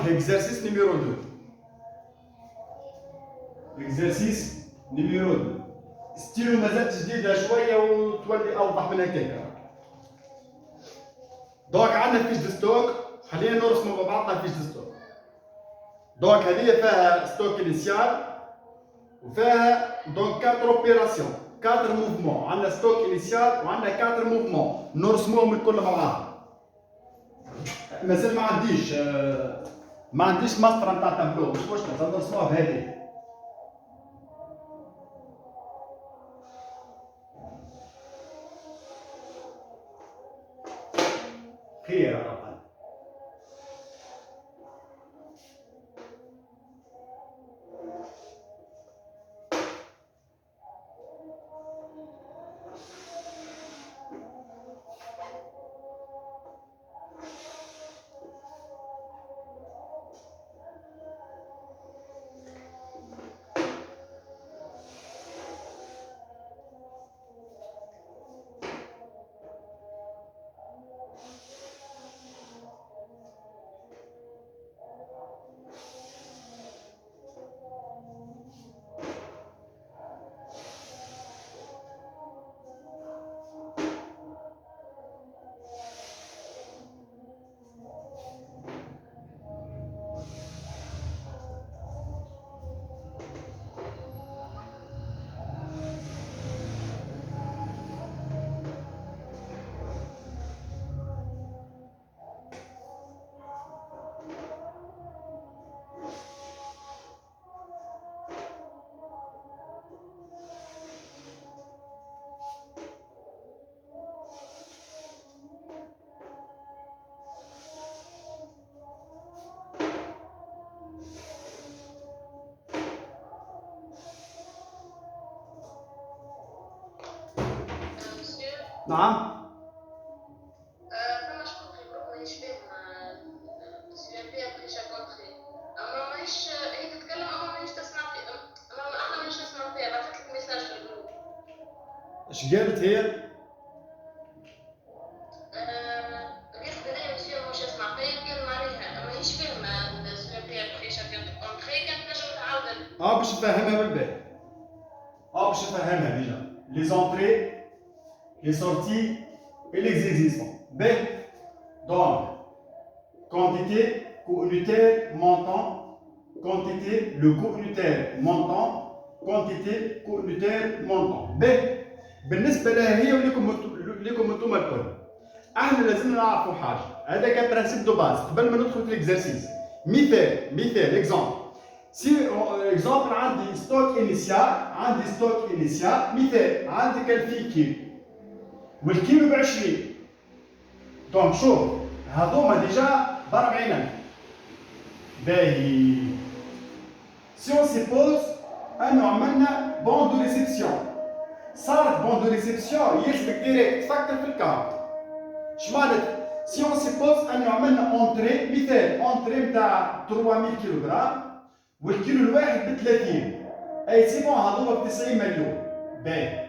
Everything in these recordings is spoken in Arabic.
l'exercice numéro 2. L'exercice numéro 2. ستيلو مازال جديدة شوية وتولي أوضح من هكاك. دونك عندنا فيش دو ستوك، خلينا نرسموا مع بعضنا فيش دو ستوك. دونك هذه فيها ستوك انيسيال وفيها دونك 4 اوبيراسيون، 4 موفمون، عندنا ستوك انيسيال وعندنا 4 موفمون، نرسموهم الكل مع بعض. مازال ما عنديش مسطرة نتاع تابلو، مش مشكلة، نرسموها بهذه. خير على الأقل. نعم. فما شكون في الجروب مانيش فاهمة سي بي ابري شا كونتري، اما مانيش هي تتكلم اما مانيش تسمع في اما انا مانيش نسمع فيها، بعثت لك ميساج في الجروب. اش قالت هي؟ قلت بنادم مسيو مش يسمع فيا كان معناها مانيش فاهمة سي بي ابري شا كونتري، كانت نجم تعاود. باش نفهمها بالبال. باش نفهمها ديجا. لي زونتري، les sorties et les existants. B. Donc, quantité, co-unitaire, montant, quantité, le co-unitaire, montant, quantité, co-unitaire, montant. B. بالنسبة لها هي وليكم انتم الكل. احنا لازم نعرفوا حاجة، هذا كان برانسيب دو باز قبل ما ندخل في الاكزرسيس. مثال اكزامبل. سي اكزامبل عندي ستوك انيسيال، مثال عندك 2000 كيلو. والكيلو ب20. دونك شوف هذوما ديجا ب40,000. باهي. سي اون سيبوز انو عملنا بون دو ريسبسيون، صارت بون دو ريسبسيون يلزمك ديريكت تفكر في الكارت. شمالت سي اون سيبوز انو عملنا اونتري، مثال اونتري نتاع 3000 كيلوغرام والكيلو الواحد ب30، اي سي بون هذوما ب90 مليون. باهي.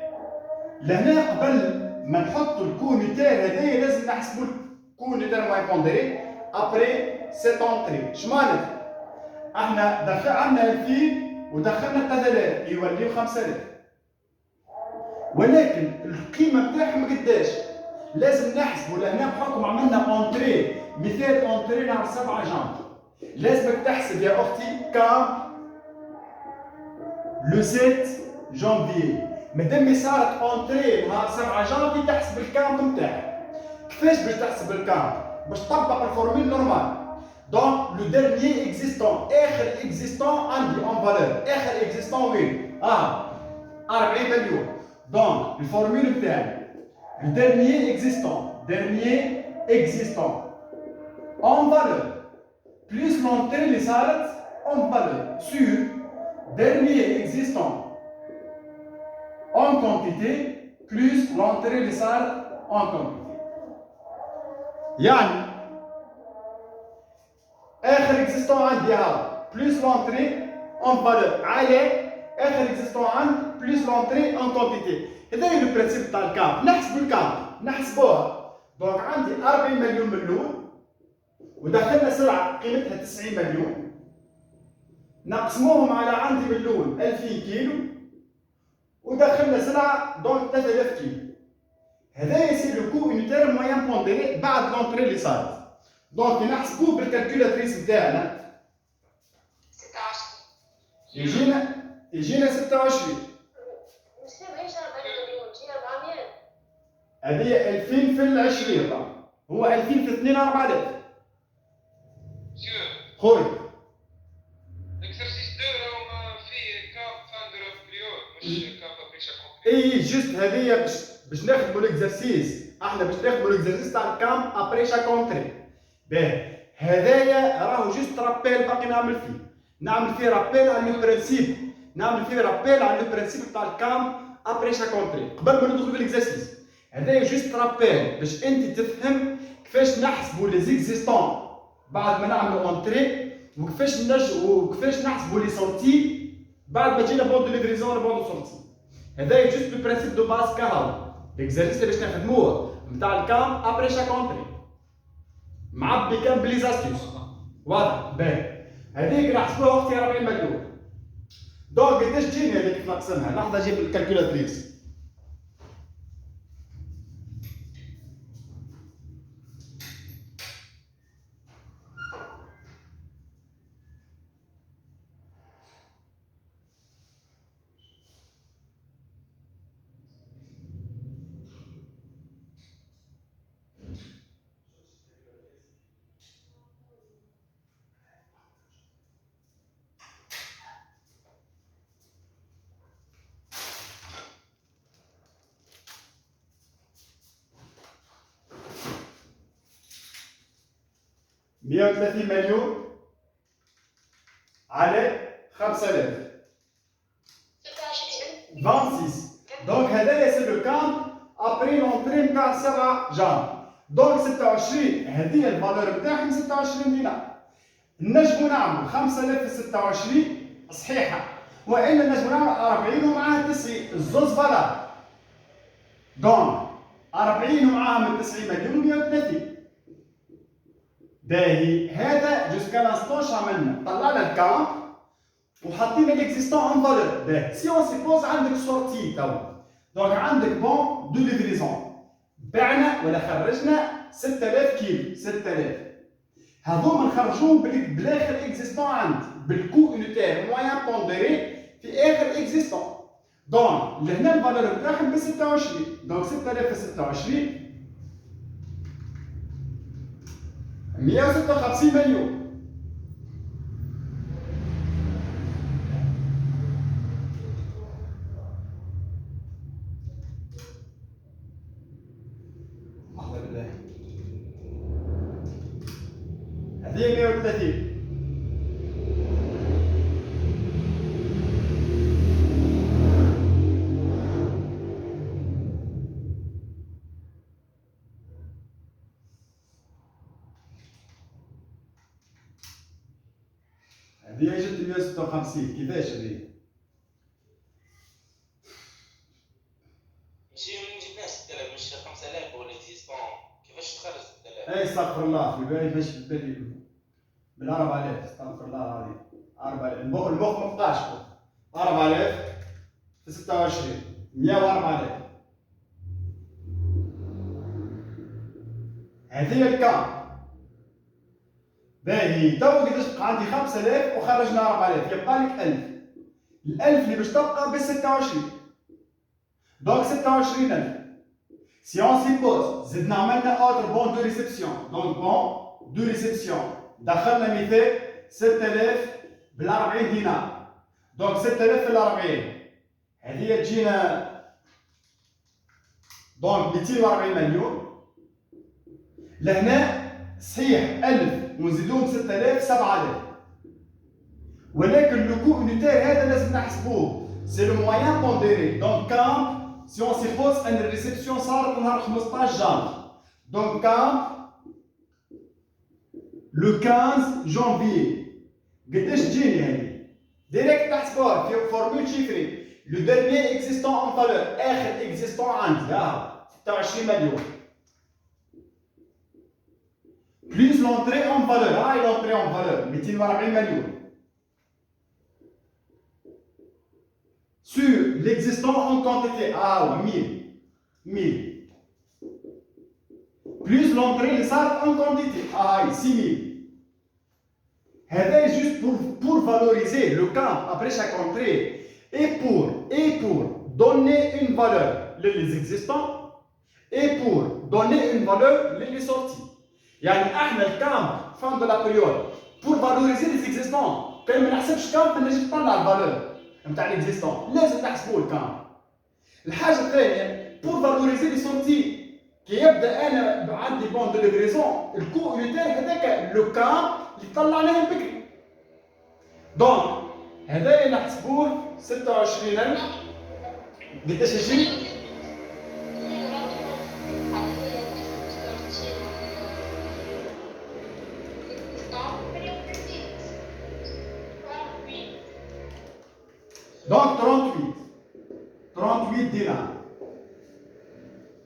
لهنا قبل ما نحطوا الكونيتير هذايا لازم نحسبوا الكونيتير موان بونديري ابري سيت اونتري. شمالت احنا عندنا 2000 ودخلنا 3000 يوليو 5000، ولكن القيمه بتاعهم قداش؟ لازم نحسبوا لهنا بحكم عملنا اونتري، مثال اونتري نهار 7 جانفي، لازمك تحسب يا اختي كام لو 7 جانفي. مادام صارت اونتري نهار 7 جانفي تحسب الكامب نتاعك. كيفاش باش تحسب الكامب؟ باش تطبق الفورمول نورمال. دونك لو ديرنيي اكزيستون، اخر اكزيستون عندي اون فالور، اخر اكزيستون وين؟ 40 مليون. دونك الفورمول نتاعي لو ديرنيي اكزيستون اون فالور بلس لونتري اللي صارت اون فالور سور ديرنيي اكزيستون en quantité plus l'entrée اللي صارت en quantité. يعني اخر اكزيستون عندي هذا بلس لونتري اون فالور على اخر اكزيستون عندي بلس لونتري اون كونتيتي. هذا هو البرانسيب تاع الكامب. نحسبوا الكامب، نحسبوها. دونك عندي 40 مليون من الاول ودخلنا سلعه قيمتها 90 مليون، نقسموهم على عندي من الاول 2000 كيلو، ودخلنا سلعه دونك 3000 كيلو. هذايا سي لو كو يونيتير موان بونديري بعد لونتري اللي صارت. دونك نحسبوه بالكالكولاتريس نتاعنا 26 يجينا 26. مش ماهيش 40 مليون، تجي 400. هذه 2000 في ال20 طبعا، هو 2000 في 2 4000. خويا اكسرسيس 2 راهم فيه كاب فان دو بريود مش كاب ابريشا كومبلي. اي جوست هذه باش نخدموا الاكزرسيس، احنا باش نخدموا الاكزرسيس تاع الكام ابري شا كونتري. باهي هذايا راهو جوست رابيل باقي نعمل فيه رابيل على لو برانسيب، نعمل فيه رابيل على لو برانسيب تاع الكام ابري شا كونتري قبل ما ندخل في الاكزرسيس. هذايا جوست رابيل باش انت تفهم كيفاش نحسبوا لي زيكزيستون بعد ما نعملوا اونتري، وكيفاش نحسبوا لي سورتي بعد ما جينا بون دو ليفريزون ولا بون دو سورتي. هذايا جوست لو برانسيب دو باز كهو ليكزارسيس اللي باش نخدموه نتاع الكام ابري شا كونتري معبي كان بلي زاستيوس. واضح؟ باهي هذيك راح نحسبوها وقتي 40 مليون. دونك قداش تجيني هذيك كيف نقسمها؟ لحظه نجيب الكالكولاتريس. مية وثلاثين مليون على 5000 26. دونك هذايا سي لو كام ابري لونتري نتاع 7 جان. دونك 26 هذه الفالور نتاعهم 26 دينار. نجمو نعملو 5000 في 26 صحيحه، والا نجمو نعملو 40 ومعاها 90 الزوز فالار. دونك 40 ومعاها من 90 مليون 130. باهي هذا جوسكا لانستون اش عملنا؟ طلعنا الكام وحطينا ليكزيستون ان فالور. باهي سي اون سيبوز عندك سورتي توا، دونك عندك بون دو ليفريزون بعنا ولا خرجنا 6000 كيلو. 6000 هذوما نخرجوهم بالاخر اكزيستون عندي بالكو يونيتير موان بونديري في اخر اكزيستون. دونك لهنا الفالور نتاعهم ب 26. دونك 6000 في 26 156 مليون. لحظة بالله هذه 130. هذه جبت 156 كيفاش هذه؟ ماشي ما جبناش 6000 مش 5000 ولا اكزيستون كيفاش تخرج 6000؟ اي استغفر الله في بالي باش بالي بالعرب عليك استغفر الله العظيم. 4000 المخ ما بقاش. 4000 في 26 14000. هذه الكام. باهي تو قداش بقى عندي 5000 وخرجنا 4000 يبقى لك 1000. ال1000 اللي باش تبقى ب 26. دونك 26000. Si on suppose زدنا عملنا اوتر بون دو ريسبسيون. دونك بون دو ريسبسيون دخلنا مثال 6000 بال 40 دينار. دونك 6000 في ال 40 هذه تجينا دونك 240 مليون. لهنا صحيح 1000 ونزيدوهم 6000 7000، ولكن لو كو يونيتير هذا لازم نحسبوه سي لو موان بونديري. دونك كام سي اون سيبوز ان الريسبسيون صارت نهار 15 جانفي. دونك كام لو 15 جانفي قداش تجيني هذه؟ ديريكت تحسبوها في فورمول شيفري. لو ديرني اكزيستون ان فالور اخر اكزيستون عندي 26 مليون plus l'entrée en valeur. هاي l'entrée en valeur 240 مليون. Sur l'existant en quantité. Ah oui, 1000. Plus l'entrée اللي صارت en quantité. Ah هاي 6000. هذا juste pour valoriser le camp après chaque entrée et pour donner une valeur les existants et pour donner une valeur les sorties. يعني احنا الكامب fin de la période pour valoriser les existants. كان ما نحسبش كامب ما نجيش نطلع الفالور نتاع الاكزيستون، لازم نحسبوا الكامب. الحاجه الثانيه pour valoriser les sorties. كي يبدا انا عندي بون دو ليفريزون الكو يونيتير هذاك لو كامب اللي طلعناه بكري. دونك هذايا نحسبوه 26000 قداش يجي؟ دونك 38 دينار.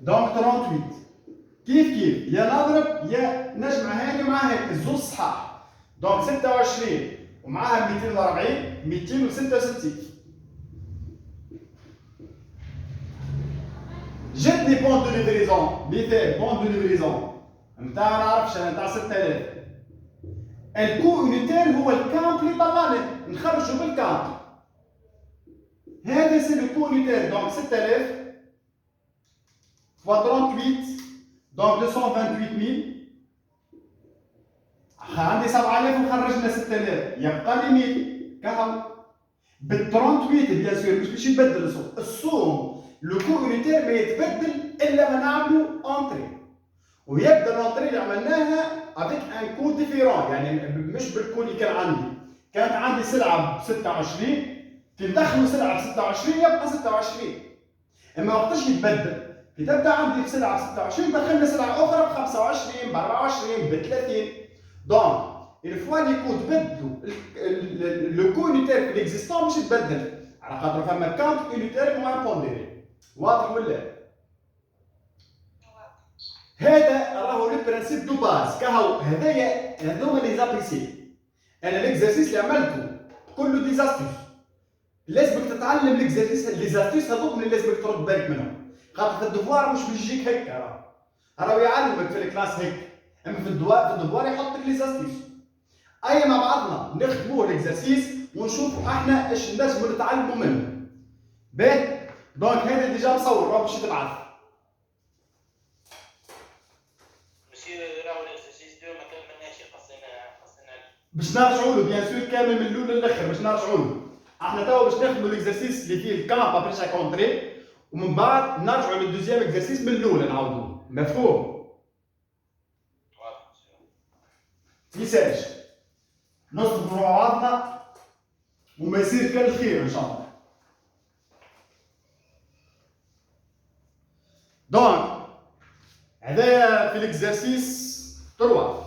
دونك 38 كيف يا نضرب يا نجمع هاني مع هاني الزوز صحاح. دونك 26 ومعاها 240 266. جاتني بون دو ليفريزون مثال بون دو ليفريزون نتاع ما نعرفش انا نتاع 6000. الكو يونيتير هو الكامب اللي طلعني نخرجوا بالكامب. هذا سي لو كو يونيتير. دونك 6000 fois 38 donc 228000. عندي 7000 وخرجنا 6000 يبقى لي 1000 كهو. بال 38 بيان سور مش باش يتبدل الصوم لو كو يونيتير ما يتبدل الا ما نعملوا انتري. ويبدا الانتري اللي عملناها افيك ان كو ديفيرون يعني مش بالكو اللي كان عندي. كانت عندي سلعه ب 26 كي ندخلوا سلعه ب 26 يبقى 26. اما وقتاش يتبدل؟ كي تبدا عندي في سلعه ب 26 دخلنا سلعه اخرى ب 25 ب 24 ب 30. دونك الفوا لي كو تبدلوا لو كو يونيتير في ليكزيستون مش يتبدل على خاطر فما كامب يونيتير موان بونديري. واضح ولا؟ هذا راهو لو برانسيب دو باز كهو. هذوما لي زابريسي. انا ليكزارسيس اللي عملته كله دي زاستوس. لازمك تتعلم ليكزارسيس لي زاستوس هذوك اللي لازمك ترد بالك منهم. خاطر في الدفوار مش بيجيك هيك راهو يعلمك في الكلاس هيك. اما في الدفوار يحط لك لي زاستوس. اي مع بعضنا نخدموا الاكزرسيس ونشوفوا احنا ايش نجموا نتعلموا منه. باهي دونك هذا ديجا مصور راهو باش يتبعث. مسيو راهو الاكزرسيس 2 ما كملناش خاصنا باش نرجعوا له بيان سور كامل من الاول للاخر باش نرجعوا له. احنا توا باش نخدموا الاكزرسيس اللي فيه الكامب ابري شاك اونتري ومن بعد نرجعوا للدوزيام اكزرسيس من الاول نعاودوه. مفهوم؟ ميساج نصبروا مع بعضنا وما يصير كان الخير ان شاء الله. دونك هذايا في الاكزرسيس 3.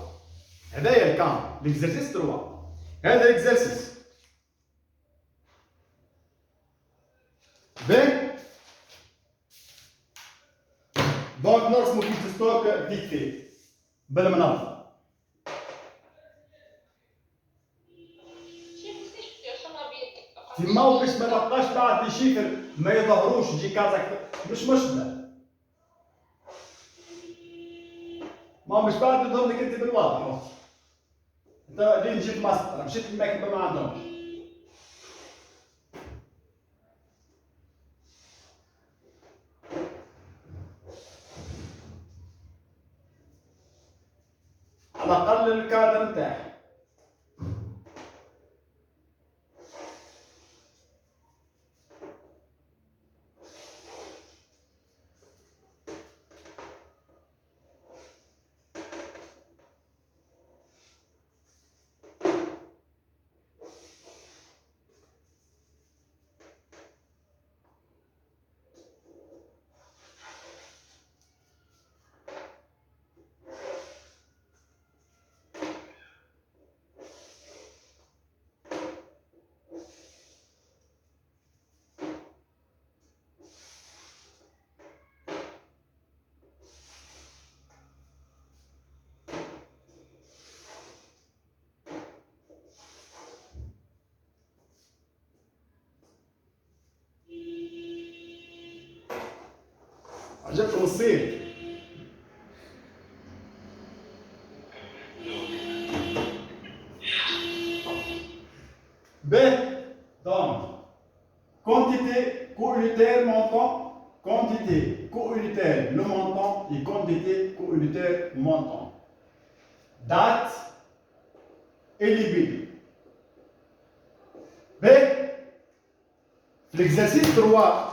هذايا الكامب الاكزرسيس 3. هذا الاكزرسيس باهي. دونك نرسموا في ستوك فيك فيه بالمنظم. تما باش ما تبقاش بعد لي شيفر ما يظهروش يجي كازك مش مشكله. ما مش بعد يظهر لك انت بالواضح. انت لين جيت مصر مشيت المكتبه ما عندهمش. على الاقل الكادر نتاعي. جبتهم الصيف. B. Donc, quantité co-unitaire montant, quantité co-unitaire le montant et quantité co-unitaire montant. Date et limite. B. L'exercice 3.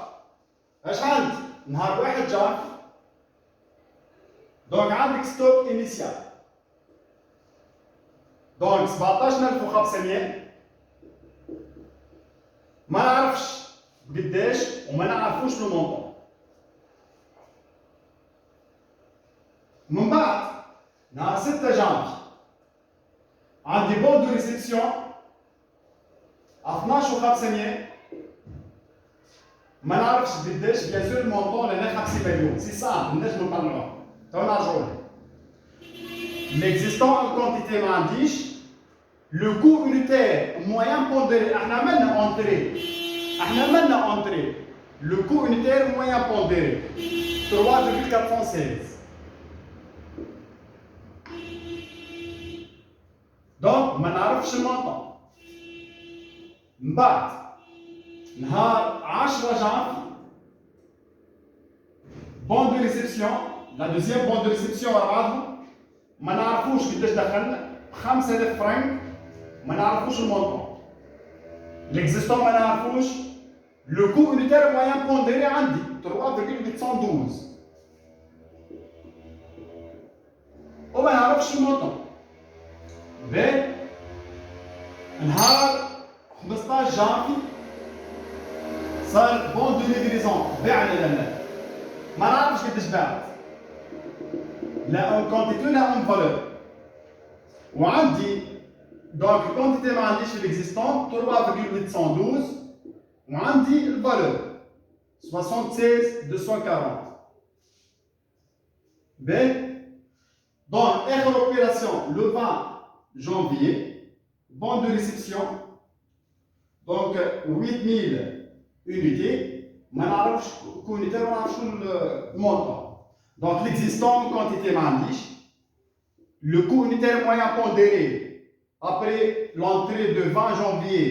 ايش عندي؟ نهار واحد جا. دونك عندك ستوك انيسيال. دونك 17500 ما نعرفش قداش وما نعرفوش لو مونطون. من بعد نهار 6 جانفي عندي بون دو ريسبسيون 12500 ما نعرفش قداش بيان سور المونطون لان 50 مليون سي صعب نجمو نطلعوه تو نرجعو له. L'existant en quantité ما عنديش. Le coût unitaire moyen pondéré, احنا عملنا entrée. احنا عملنا entrée. Le coût unitaire moyen pondéré 3,416. Donc ما نعرفش المونطون. من بعد نهار 10 جانفي bon de réception, la deuxième bon de réception à بعضهم ما نعرفوش قداش دخلنا 5000 فرنك ما نعرفوش المونطون. L'existant ما نعرفوش. Le coût unitaire moyen pondéré عندي 3,812 وما نعرفش المونطون. ب نهار 15 جانفي صار بون دو ليفريزون بعنا لنا ما نعرفش قداش باعت لا اون كونتيتي لا اون فالور. وعندي دونك الكونتيتي ما عنديش في ليكزيستون 3,812 وعندي الفالور 76240. ب دونك اخر اوبيراسيون لو 20 janvier bon de réception donc 8000 unités ما نعرفش كونيتي ما نعرفش المونطون. Donc l'existant quantité ما عنديش. Le coût unitaire moyen pondéré après l'entrée de 20 janvier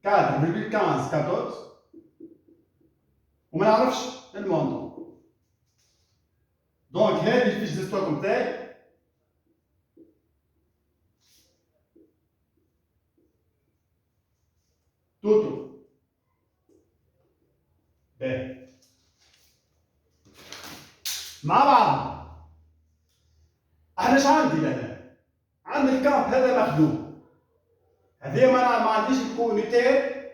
4,15 cathode وما نعرفش المونطون. Donc هذه الفيش دو ستوك نتاعي. توتو. باهي. مع بعض. انا اش عندي لهنا؟ عندي الكامب هذا مخدوم. هذه ما عنديش الكونيتير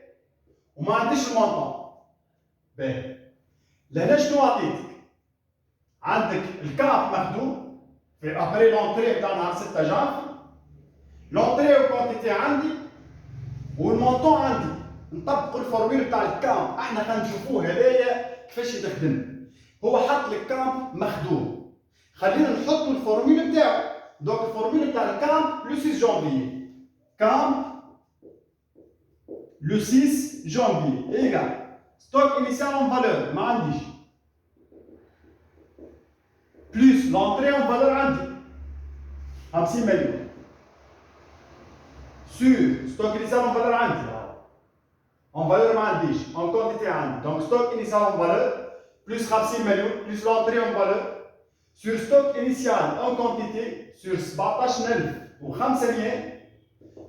وما عنديش المونطون. باهي. لهنا شنو عطيتك؟ عندك الكامب مخدوم في ابري لونتري تاع نهار 6 جانفي. لونتري وكونتيتي عندي والمونطون عندي. نطبقوا الفورميل تاع الكامب. احنا خلينا نشوفوه هذايا كيفاش يخدم. هو حط لك كامب مخدوم. خلينا نحطوا الفورميل تاعو. دونك الفورميل تاع الكامب لو 6 جانفي. كامب لو 6 جانفي ايغال ستوك انيسيال اون فالور ما عنديش. بلس لونتري اون فالور عندي 50 مليون. سور ستوك انيسيال اون فالور عندي. En valeur ما عنديش. En quantité عندي. Donc stock initial en valeur plus 50 millions plus l'entrée en valeur sur stock initial en quantité sur 17500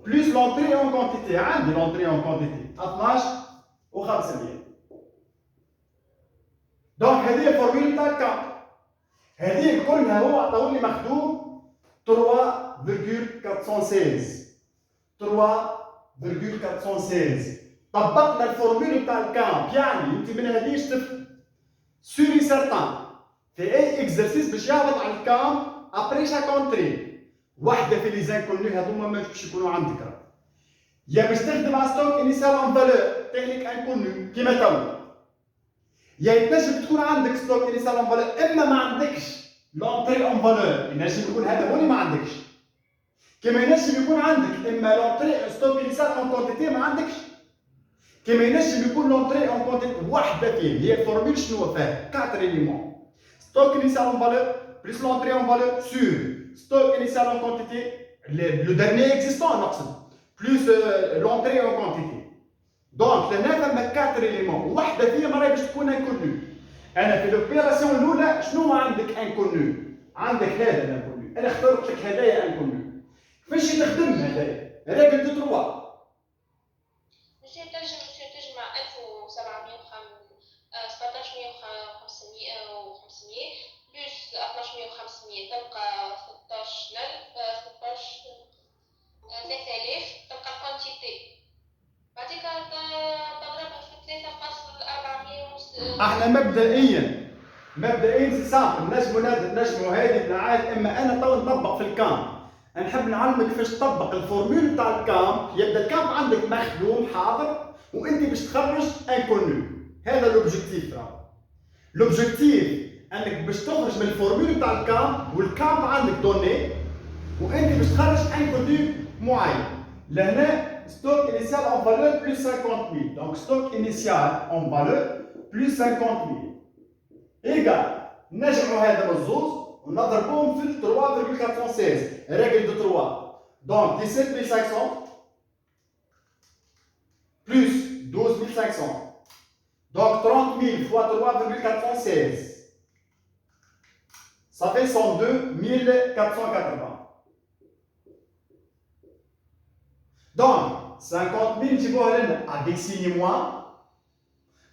plus l'entrée en quantité. عندي l'entrée en quantité 12500. Donc هذه الفورميل تاع الكامب. هذه كلها هو عطاولي مخدوم 3,416 3,416. طبقنا الفورميل تاع الكامب. يعني انت من هذه تفهم سوري سيرتان في اي اكزرسيس باش يهبط على الكامب ابري شاك اونتري. واحده في لي زانكوني هذوما ما باش يكونوا عندك راه. يا باش تخدم على ستوك انيسيال اون فالور تكنيك انكونو كيما تو. يا ينجم تكون عندك ستوك انيسيال اون فالور اما ما عندكش لونتري اون فالور. ينجم يكون هذا هو اللي ما عندكش. كيما ينجم يكون عندك اما لونتري ستوك انيسيال اون كونتيتي ما عندكش. كما ينجم يكون لونتري اون كونتيتي واحده فيه. هي الفورميل شنو فيها؟ 4 اليمون stock initial en valeur, plus l'entrée en valeur sur stock initial en quantité, le dernier existant, plus l'entrée en quantité. Donc, là, 4 éléments. واحدة فيهم راهي باش تكون انكونو. أنا في الأوبيراسيون الأولى شنو عندك انكونو؟ عندك هذا الانكونو. أنا اخترت لك هدايا انكونو. كيفاش تخدم هدايا؟ ريغل دو 3. مسيو تجمع 17500 بلس 12500 تلقى 3000 تلقى الكونتيتي. بعديك تضربها في 3.400. احنا مبدئيا سي سامبل نجموا هذه النعاد. اما انا تو نطبق في الكامب، انا نحب نعلمك كيفاش تطبق الفورمول نتاع الكامب. يبدا الكامب عندك مخدوم حاضر وانت باش تخرج انكونو. هذا لوبجيكتيف. لوبجيكتيف انك باش تخرج من الفورمول نتاع الكامب، والكامب عندك دوني وانت باش تخرج انكونو معين. لهنا stock initial en valeur plus 50 000. Donc stock initial en valeur plus 50 000 égal نجمعوا هذا الزوز ونضربوهم في 3,416 règle de 3. Donc 17 500 plus 12 500. Donc 30 000 fois 3,416. Ça fait 102 480. Donc 50 000 جيبوها لنا avec signe moins.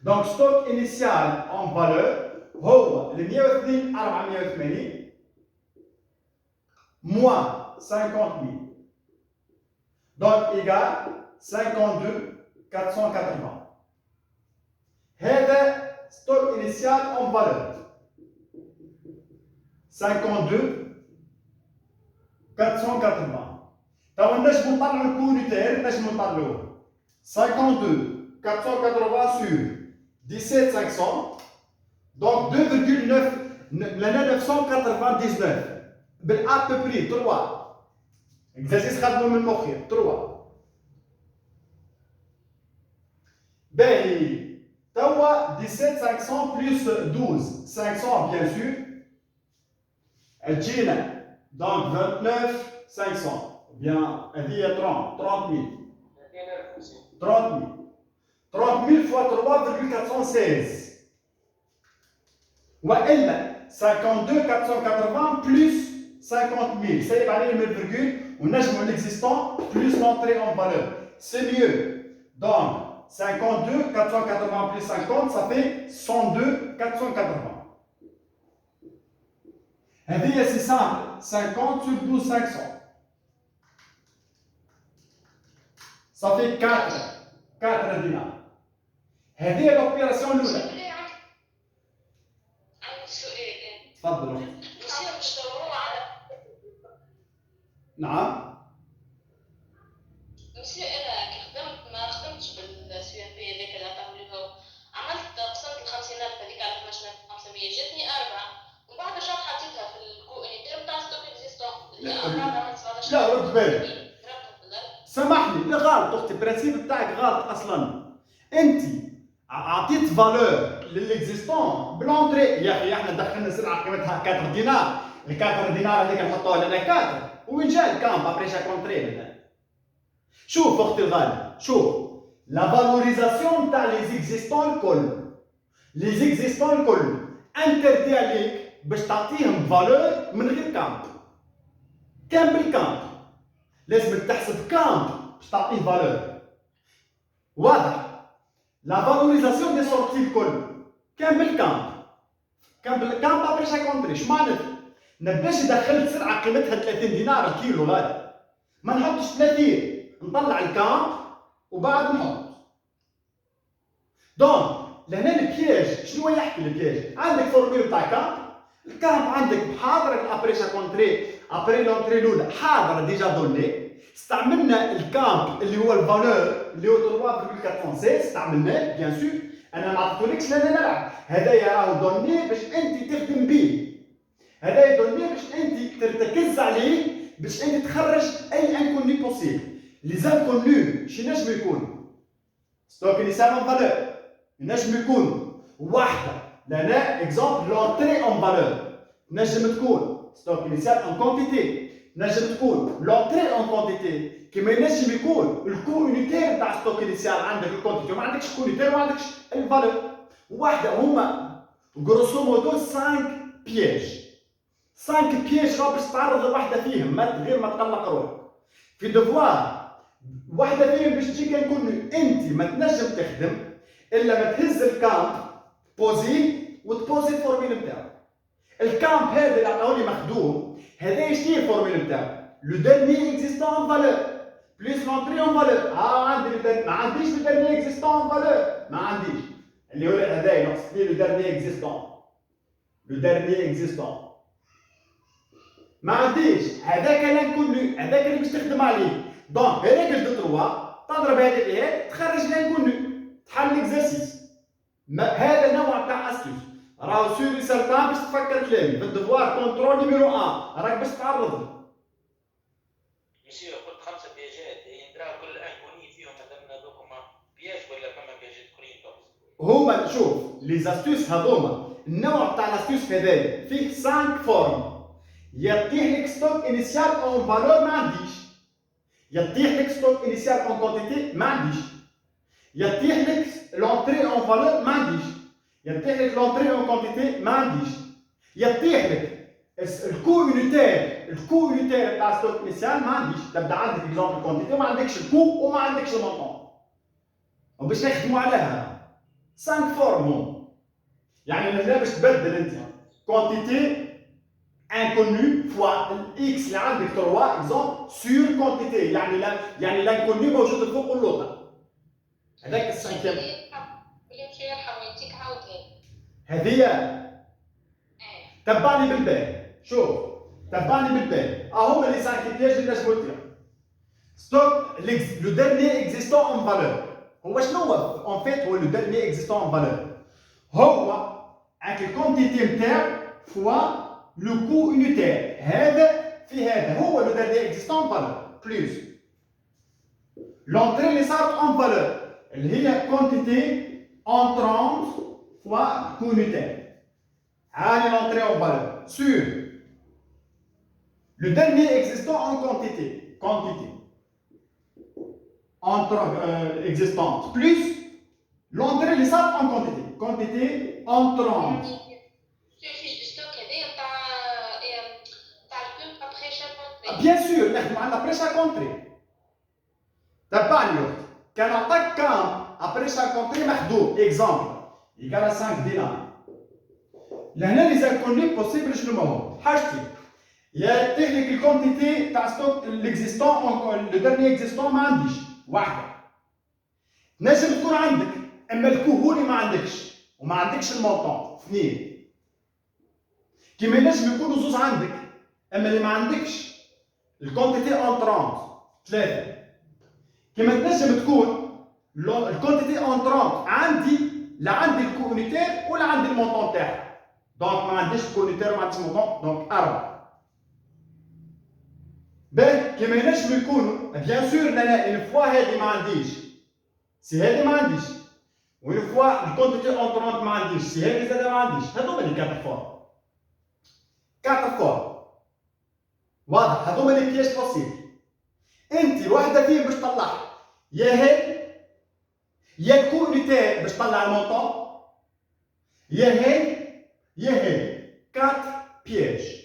Donc stock initial en valeur هو ال 102 480 moins 50 000. Donc égal 52 480. هذا stock initial en valeur 52 480. توا نجمو نطلعو الكونيتير، نجمو نطلعوه 52 480 sur 17 500. Donc 2,9 لنا 999 بالà peu près 3. اكزرسيس خدمو من مخي 3. باهي توا 17 500 plus 12 500 bien sûr تجينا donc 29 500. Bien, elle dit 30 000. 30 000. 30 000 fois 3,416. وإلا 52 480 plus 50 000. Ça y est, allez le virgule. On a joué l'existant plus l'entrée en valeur. C'est mieux. Donc, 52 480 plus 50, ça fait 102 480. Elle dit c'est simple. 50 sur 12 500. Ça fait 4 dinars. هذه الأوبيراسيون الأولى. عندي سؤال. تفضلوا. مسيو باش تدوروا على. نعم. مسيو أنا كي خدمت ما خدمتش بالسي ام بي هذاك اللي عطاولي هو. عملت قسمت ال 50000 هذيك على 12500 جاتني 4 ومن بعد رجعت حطيتها في الكوانيتير نتاع ستوك اكزيستون اللي هي 4 17. لا رد بالك. سامحني، لا غلط اختي، البرانسيب بتاعك غلط اصلا. انت اعطيت فالور للاكزيستون بلونتري. يا اخي احنا دخلنا سلعه قيمتها 4 دينار، ال 4 دينار هذيك نحطوها لنا 4. وين جا الكامب ابري شاك كونتري هذا؟ شوف اختي الغاليه، شوف لا فالوريزاسيون تاع لي زيكزيستون الكل. لي زيكزيستون الكل انتردي عليك باش تعطيهم فالور من غير كامب. كان بالكامب لازم تحسب كامب باش تعطيه فالور. واضح؟ لا فالوريزاسيون دي سورتي الكل كان بالكامب. كان بالكامب ابري شاك كونتري. اش معناتها؟ نبداش دخلت سلعه قيمتها 30 دينار الكيلو غالي، ما نحطش 30، نطلع الكامب وبعد نحط. دونك لهنا البياج شنو يحكي البياج؟ عندك فورميل تاع كامب، الكامب عندك حاضر ابري شاك كونتري ابري لونتري الاولى حاضر ديجا دوني. استعملنا الكامب اللي هو الفالور اللي هو 3,416 استعملناه بيان سور. انا ما عطيتولكش لا نلعب، هذايا راهو دوني باش انت تخدم بيه. هذايا دوني باش انت ترتكز عليه باش انت تخرج اي انكوني بوسيبل. لي زانكوني شي نجم يكون ستوك انيسيال اون فالور، ينجم يكون واحده لهنا اكزومبل لونتري اون فالور نجم تكون ستوك انيسيال اون كونتيتي نجم تكون لونتري اون كونتيتي كيما ينجم يكون الكو يونيتير تاع ستوك انيسيال عندك الكونتيتي وما عندكش كو يونيتير وما عندكش الفالور واحده هما غروسو مودو 5 بياج 5 بياج راك باش تتعرض لواحده فيهم غير ما تقلق روحك في دوفوار واحده فيهم باش تجي كنكون انت ما تنجم تخدم الا ما تهز الكامب بوزي وتبوزي الفورميل نتاعو الكامب هذا اللي عطاولي مخدوم هذا شنو هي الفورميل نتاعو لو ديرني اكزيستون اون فالور بليس لونتري اون فالور عندي ما عنديش لو ديرني اكزيستون اون فالور ما عنديش اللي هو هذا نقص لي لو ديرني اكزيستون لو ديرني اكزيستون ما عنديش هذاك اللي نكون هذاك اللي باش تخدم عليه دونك هذاك جو 3 تضرب هذه بهذه تخرج لي نكون تحل ليكزارسيس هذا نوع تاع استوس راهو سوري سيرتان باش تفكر كلامي في الدفوار كونترول نيميرو 1 راك باش تعرض له مسيو قلت 5 بياجات يندرا كل انكوني فيهم مثلا دوكما بياج ولا كما بياجات اخرين هما شوف لي زاستوس هذوما النوع تاع الاستوس هذايا فيه 5 فورم يعطيه لك ستوك انيسيال اون فالور ما عنديش يعطيه لك ستوك انيسيال اون كونتيتي ما عنديش يعطيه لك لونتري اون فالور ما عنديش يعطيه لك لونتري اون كونتيتي ما عنديش يعطيه لك الكو يونيتير تاع ستوك انيسيال ما عنديش تبدا عندك اكزومبل كونتيتي وما عندكش الكو وما عندكش المونطون وباش نخدموا عليها 5 فورم يعني مثلا باش تبدل انت كونتيتي inconnu fois الاكس اللي عندك 3 اكزومبل سور كونتيتي يعني لانكوني موجود الفوق واللوطه هذاك السانكيام اللي مشي يرحم يديك عاودني هذه تبعني بالبال شوف تبعني بالبال هما لي 5 بياج اللي نجمو لك ستوك لو ديرني اكزيستون اون فالور هو شنو هو اون فيت هو لو ديرني اكزيستون اون فالور هو عندك الكونتيتي نتاعو فوا لو كو يونيتير هذا في هذا هو لو ديرني اكزيستون فالور بلوس لونتري اللي صارت اون فالور اللي هي كونتيتي انترونت فوا كو يونيتير هاني لونتري اون فالور سور لو ديرني اكزيستون اون كونتيتي existante plus l'entrée اللي صارت en quantité entrante. Bien sûr نخدموا على après chaque entrée. تبعني كان عطاك كام après chaque entrée مخدوم exemple يقال 5 دينار. لهنا لي زانكوني بوسيبل شنو هما؟ حاجتين يا تهلك الكونتيتي تاع ستوك ليكزيستون لو ديرني اكزيستون ما عنديش واحده نجم تكون عندك اما الكو هو اللي ما عندكش وما عندكش المونطون اثنين كيما ينجم يكونوا زوز عندك اما اللي ما عندكش الكونتيتي انترونت ثلاثه كيما تنجم تكون الكونتيتي انترونت عندي لا عندي الكونيتير ولا عندي المونطون تاعها دونك ما عنديش الكونيتير وما عنديش المونطون دونك اربعه باهي كيما ينجمو يكونوا بيان سور انا اون فوا هادي ما عنديش سي هادي ما عنديش وين فوا الكونتيتي اونترونت ما عنديش سي هادي زاد ما عنديش هذوما لي 4 فوا 4 فوا واضح هذوما لي بياج بوسيبل انت واحده فيهم باش تطلعها يا هي يا الكونيتير باش تطلع المونطون يا هي 4 بياج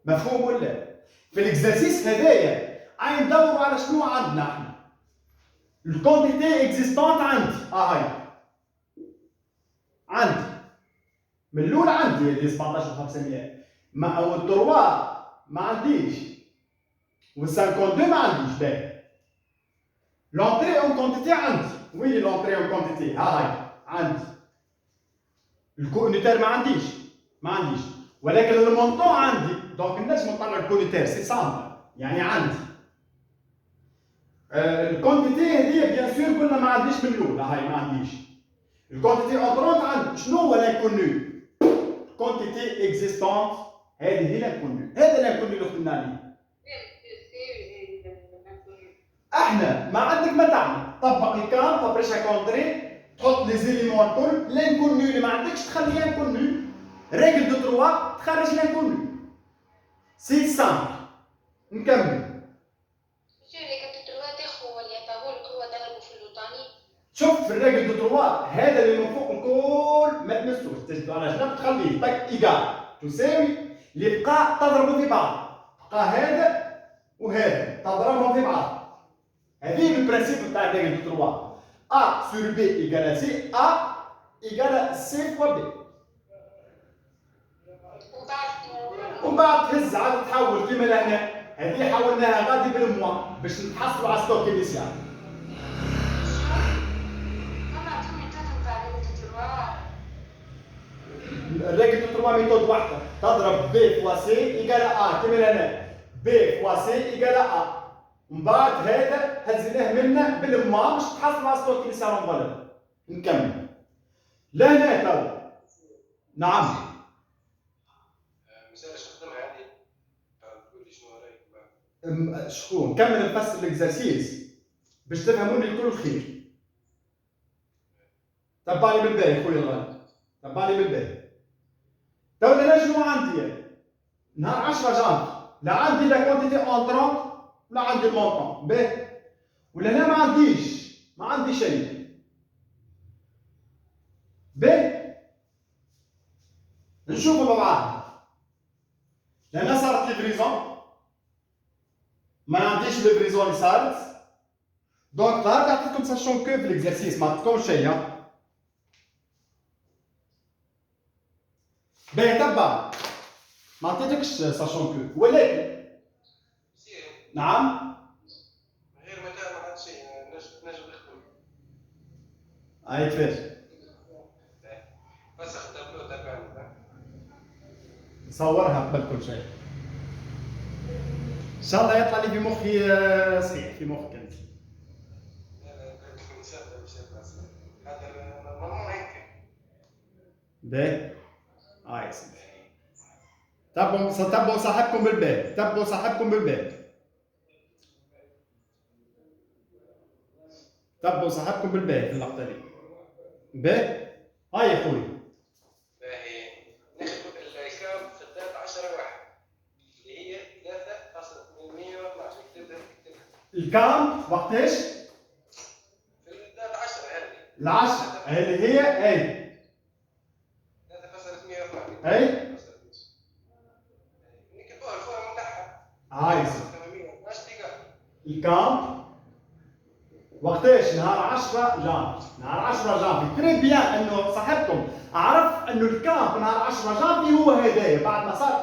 مفهوم ولا؟ في الاكزرسيس هذايا عاين ندوروا على شنو عندنا احنا. الكونتيتي اكزيستونت عندي هاي عندي من الاول عندي اللي 17500 ما او 3 ما عنديش و 52 ما عنديش باهي. لونتري اون كونتيتي عندي وين لونتري اون كونتيتي هاي عندي. الكونيتير ما عنديش ولكن المونطون عندي دونك نجم نطلع الكونيتير سي سامبل يعني عندي الكونتيتي هذه بيان سور قلنا ما عنديش من الاول هاي ما عنديش الكونتيتي اونترونت عندي شنو هو لانكونو كونتيتي اكزيستونت هذه هي لانكونو هذا لانكونو اللي خدمنا عليه احنا ما عندك ما تعمل طبق الكام ابري شاك اونتري تحط لي زيليمون الكل، لانكونو اللي ما عندكش تخلي انكونو. ريغل دو 3 تخرج لانكونو. سي سامبل. نكمل. مسيو اللي كنت تروى تاخو ولا بارول هو ضربوا في اللوطاني. شوف في الريغل دو 3 هذا اللي من فوق الكل ما تمسوش، تجدو على جنب تخليه طق ايكال تساوي اللي بقى تضربوا في بعض. بقى هذا وهذا تضربهم في بعض. هذه البرانسيب تاع الريغل دو 3. A sur B égale à C, A égale à C fois B. ومن بعد تهز عاد تحول كيما لهنا. هذه حولناها غادي بالموا باش نتحصلوا على ستوك انيسيال. الريغل دو 3 ميثود واحده تضرب B فوا C égale à A كيما لهنا. B فوا C égale à A. من بعد هذا هزيناه منا بالماء باش تحصل على ستوك انيسيال اون فالور. نكمل. لهنا تو. نعم. مثال استخدمها هذه تقول لي شنو رايك؟ شكون؟ نكمل نفسر الاكزرسيس باش تفهموني الكل خير. تبعني بالباهي خويا الغالي. تبعني بالباهي. تو انا شنو عندي؟ نهار 10 جانفي. لا عندي لا كونتيتي اونترونت ولا عندي المونطون. باهي. ولا انا ما عندي شيء. باهي. نشوفوا مع بعض. لأن صارت ليفريزون ما عنديش ليفريزون اللي صارت دونك ظهرت عطيتكم ساشون كو في الاكزرسيس ما عطيتكمش شيء. باهي تبع ما عطيتكش ساشون كو ولكن سير نعم غير ما تعمل هذا الشيء نجم نخدم. هاي كيفاش فسخ التابلو تبعنا نصورها قبل كل شيء ان شاء الله يطلع لي في مخي صحيح في مخك انت. هذا نورمال هيك. باهي هاي سيدي. تبعوا صاحبكم بالبال. تبعوا صاحبكم بالبال. تبعوا صاحبكم بالبال في اللقطة دي. باهي هاي يا خوي. باهي ناخذ الكام في الدات 10 واحد اللي هي 3.112 نكتبها. الكام وقتاش؟ في الدات 10 هذه. العشرة اللي هي اي 3.112 اي نكتبوها الفورم نتاعها. هاي 812 دقيقة. الكام وقتاش؟ نهار 10 جانفي. نهار 10 جانفي تري بيان انه صاحبكم عرف انه الكام نهار 10 جانفي هو هدايا بعد ما صار